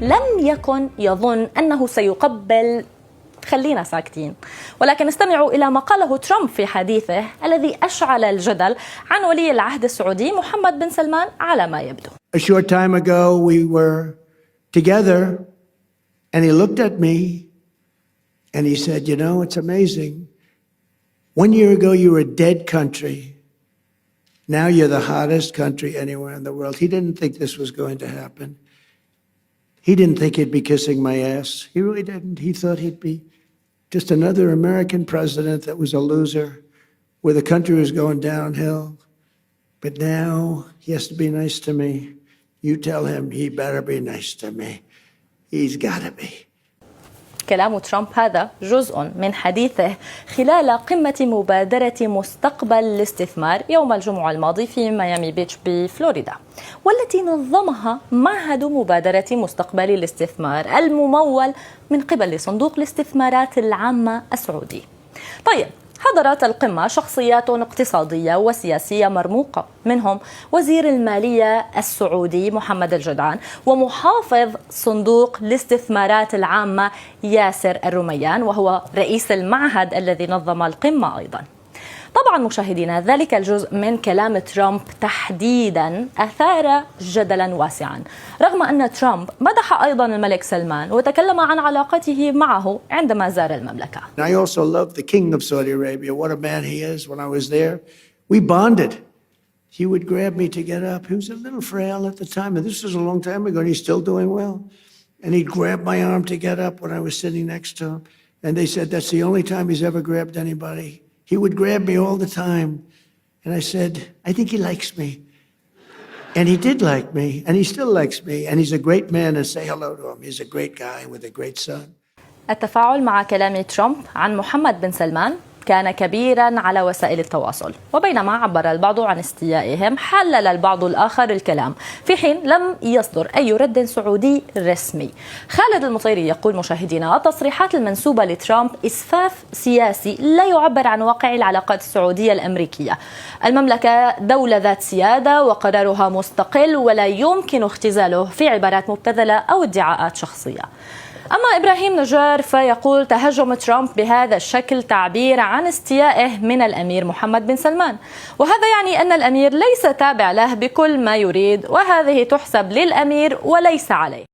لم يكن يظن أنه سيقبل خلينا ساكتين. ولكن استمعوا إلى ما قاله ترامب في حديثه الذي أشعل الجدل عن ولي العهد السعودي محمد بن سلمان على ما يبدو. A short time ago we were together and he looked at me and he said, you know, it's amazing. 1 year ago you were a dead country. Now you're the hottest country anywhere in the world. He didn't think this was going to happen. He didn't think he'd be kissing my ass. He really didn't. He thought he'd be just another American president that was a loser, where the country was going downhill. But now he has to be nice to me. You tell him he better be nice to me. He's got to be. كلام ترامب هذا جزء من حديثه خلال قمة مبادرة مستقبل الاستثمار يوم الجمعة الماضي في ميامي بيتش بفلوريدا، والتي نظمها معهد مبادرة مستقبل الاستثمار الممول من قبل صندوق الاستثمارات العامة السعودي. طيب، حضرت القمة شخصيات اقتصادية وسياسية مرموقة، منهم وزير المالية السعودي محمد الجدعان ومحافظ صندوق الاستثمارات العامة ياسر الرميان، وهو رئيس المعهد الذي نظم القمة أيضا. طبعا مشاهدينا، ذلك الجزء من كلام ترامب تحديدا أثار جدلا واسعا، رغم أن ترامب مدح أيضا الملك سلمان وتكلم عن علاقته معه عندما زار المملكة. I also love the king of Saudi Arabia. What a man he is. When I was there, we bonded. He would grab me to get up. He was a little frail at the time, and this was a long time ago, and he's still doing well. And he'd grab my arm to get up when I was sitting next to him. And they said that's the only time he's ever grabbed anybody. He would grab me all the time. And I said, I think he likes me. And he did like me, and he still likes me. And he's a great man, and say hello to him. He's a great guy with a great son. التفاعل مع كلام ترامب عن محمد بن سلمان كان كبيرا على وسائل التواصل، وبينما عبر البعض عن استيائهم حلل البعض الآخر الكلام، في حين لم يصدر أي رد سعودي رسمي. خالد المطيري يقول مشاهدينا: التصريحات المنسوبة لترامب إسفاف سياسي لا يعبر عن واقع العلاقات السعودية الأمريكية. المملكة دولة ذات سيادة وقرارها مستقل ولا يمكن اختزاله في عبارات مبتذلة أو ادعاءات شخصية. أما إبراهيم نجار فيقول: تهجم ترامب بهذا الشكل تعبير عن استيائه من الأمير محمد بن سلمان، وهذا يعني أن الأمير ليس تابع له بكل ما يريد، وهذه تحسب للأمير وليس عليه.